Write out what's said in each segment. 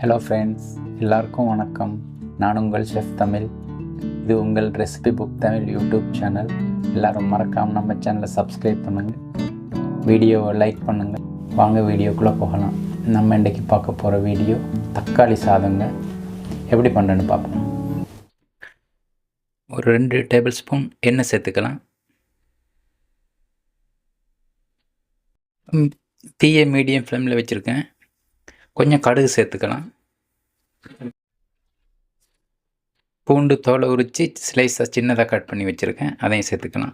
Hello friends, எல்லாருக்கும் வணக்கம். நான் உங்கள் ஷெஃப் தமிழ். இது உங்கள் recipe book Tamil YouTube channel. எல்லோரும் மறக்காமல் நம்ம சேனலை சப்ஸ்கிரைப் பண்ணுங்கள், வீடியோவை லைக் பண்ணுங்கள். வாங்க வீடியோக்குள்ளே போகலாம். நம்ம இன்றைக்கி பார்க்க போகிற வீடியோ தக்காளி சாதங்க எப்படி பண்ணுறேன்னு பார்ப்போம். ஒரு 2 டேபிள் ஸ்பூன் எண்ணெய் சேர்த்துக்கலாம். தீயை மீடியம் ஃப்ளேமில் வச்சுருக்கேன். கொஞ்சம் கடுகு சேர்த்துக்கலாம். பூண்டு தோலை உரித்து ஸ்லைஸாக சின்னதாக கட் பண்ணி வச்சுருக்கேன், அதையும் சேர்த்துக்கலாம்.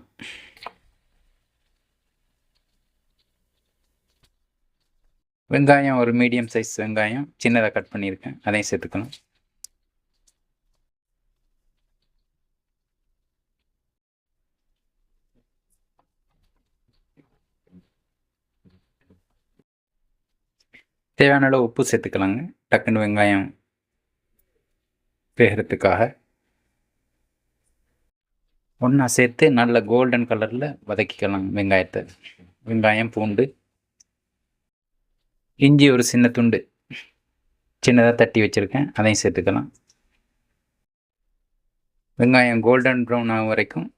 வெங்காயம் ஒரு மீடியம் சைஸ் வெங்காயம் சின்னதாக கட் பண்ணியிருக்கேன், அதையும் சேர்த்துக்கலாம். தேவையான அளவு உப்பு சேர்த்துக்கலாங்க, டக்குன்னு வெங்காயம் வேகிறதுக்காக. ஒன்றா சேர்த்து நல்ல கோல்டன் கலரில் வதக்கிக்கலாம் வெங்காயத்தை. வெங்காயம், பூண்டு, இஞ்சி ஒரு சின்ன துண்டு சின்னதாக தட்டி வச்சுருக்கேன், அதையும் சேர்த்துக்கலாம். வெங்காயம் கோல்டன் ப்ரௌன் ஆகும் வரைக்கும்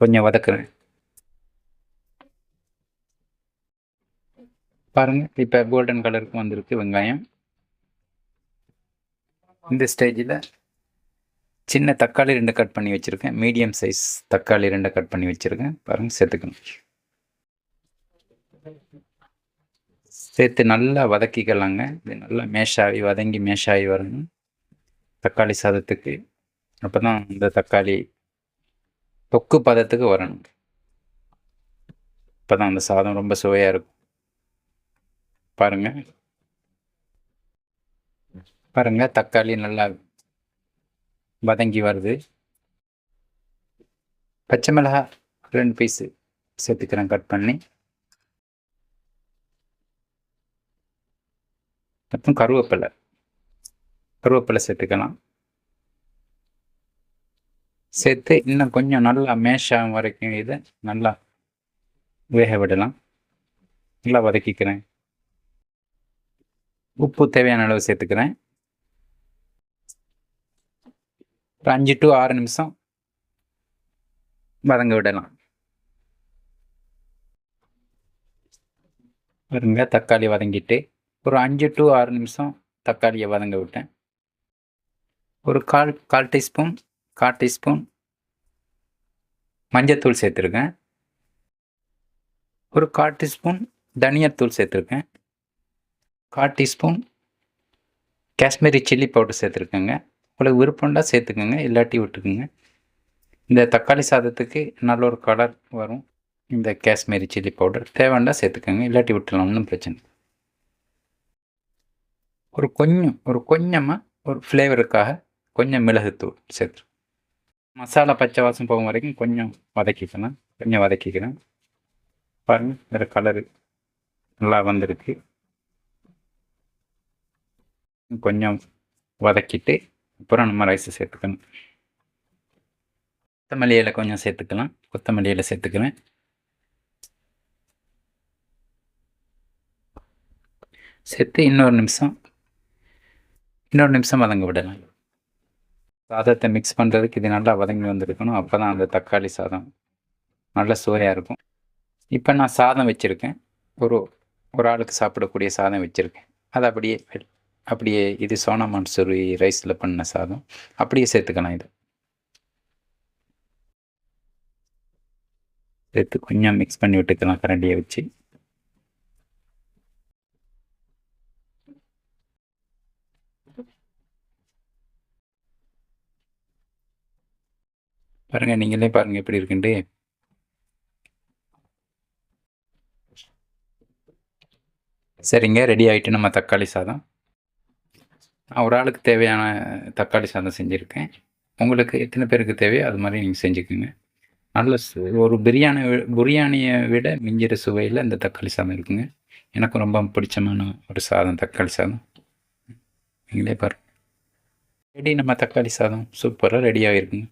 கொஞ்சம் வதக்குறேன். பாருங்கள், இப்போ கோல்டன் கலருக்கு வந்திருக்கு வெங்காயம். இந்த ஸ்டேஜில் சின்ன தக்காளி 2 கட் பண்ணி வச்சுருக்கேன், மீடியம் சைஸ் தக்காளி 2 கட் பண்ணி வச்சுருக்கேன், பாருங்கள் சேர்த்துக்கணும். சேர்த்து நல்லா வதக்கிக்கலாங்க. இது நல்லா மேஷாகி வதங்கி மேஷாகி வரணும் தக்காளி சாதத்துக்கு. அப்போ தான் இந்த தக்காளி தொக்கு பதத்துக்கு வரணும். இப்போ தான் அந்த சாதம் ரொம்ப சுவையாக இருக்கும். பாருங்க தக்காளி நல்லா வதங்கி வருது. பச்சை மிளகாய் 2 பீஸு சேர்த்துக்கிறேன் கட் பண்ணி. அப்புறம் கருவேப்பிலை சேர்த்துக்கலாம். சேர்த்து இன்னும் கொஞ்சம் நல்லா மேஷ் ஆகும் வரைக்கும் இதை நல்லா வேக விடலாம். நல்லா வதக்கிக்கிறேன். உப்பு தேவையான அளவு சேர்த்துக்கிறேன். ஒரு 5 to 6 நிமிஷம் வதங்க விடலாம். பாருங்க தக்காளி வதங்கிட்டு ஒரு 5 to 6 நிமிஷம் தக்காளியை வதங்க விட்டேன். ஒரு கால் டீஸ்பூன் மஞ்சத்தூள் சேர்த்துருக்கேன். ஒரு 1/4 டீஸ்பூன் தனியாத்தூள் சேர்த்துருக்கேன். 1/4 டீஸ்பூன் காஷ்மீரி சில்லி பவுடர் சேர்த்துருக்கேங்க. உங்களுக்கு விருப்பம்டா சேர்த்துக்கோங்க, இல்லாட்டி விட்டுக்குங்க. இந்த தக்காளி சாதத்துக்கு நல்ல ஒரு கலர் வரும் இந்த காஷ்மீரி சில்லி பவுடர். தேவைண்டா சேர்த்துக்கோங்க, இல்லாட்டி விட்டுலாம், ஒன்றும் பிரச்சனை. ஒரு கொஞ்சமாக ஒரு ஃப்ளேவருக்காக கொஞ்சம் மிளகுத்தூள் சேர்த்து மசாலா பச்சை வாசம் போகும் வரைக்கும் கொஞ்சம் வதக்கிக்கிறேன். பாருங்கள், வேறு கலரு நல்லா வந்திருக்கு. கொஞ்சம் வதக்கிட்டு அப்புறம் நம்ம ரைஸை சேர்த்துக்கணும். கொத்தமல்லி இலை கொஞ்சம் சேர்த்துக்கலாம். கொத்தமல்லி இலை சேர்த்துக்கிறேன். சேர்த்து இன்னொரு நிமிஷம் வதங்க விடலாம். சாதத்தை மிக்ஸ் பண்ணுறதுக்கு இது நல்லா வதங்கி வந்திருக்கணும். அப்போ தான் அந்த தக்காளி சாதம் நல்ல சுவையாக இருக்கும். இப்போ நான் சாதம் வச்சுருக்கேன், ஒரு ஆளுக்கு சாப்பிடக்கூடிய சாதம் வச்சுருக்கேன். அதை அப்படியே இது சோனா மசூரி ரைஸில் பண்ண சாதம் அப்படியே சேர்த்துக்கலாம். இது சேர்த்து கொஞ்சம் மிக்ஸ் பண்ணி விட்டுக்கலாம் கரண்டியை வச்சு. பாருங்கள், நீங்களே பாருங்கள் எப்படி இருக்குன்ட்டு. சரிங்க, ரெடி ஆகிட்டு நம்ம தக்காளி சாதம். நான் ஒரு ஆளுக்கு தேவையான தக்காளி சாதம் செஞ்சுருக்கேன். உங்களுக்கு எத்தனை பேருக்கு தேவையோ அது மாதிரி நீங்கள் செஞ்சுக்கோங்க. நல்ல ஒரு பிரியாணியை விட மிஞ்சிற சுவையில் இந்த தக்காளி சாதம் இருக்குங்க. எனக்கு ரொம்ப பிடிச்சமான ஒரு சாதம் தக்காளி சாதம். நீங்களே பாருங்கள், ரெடி நம்ம தக்காளி சாதம் சூப்பராக ரெடியாக இருக்குங்க.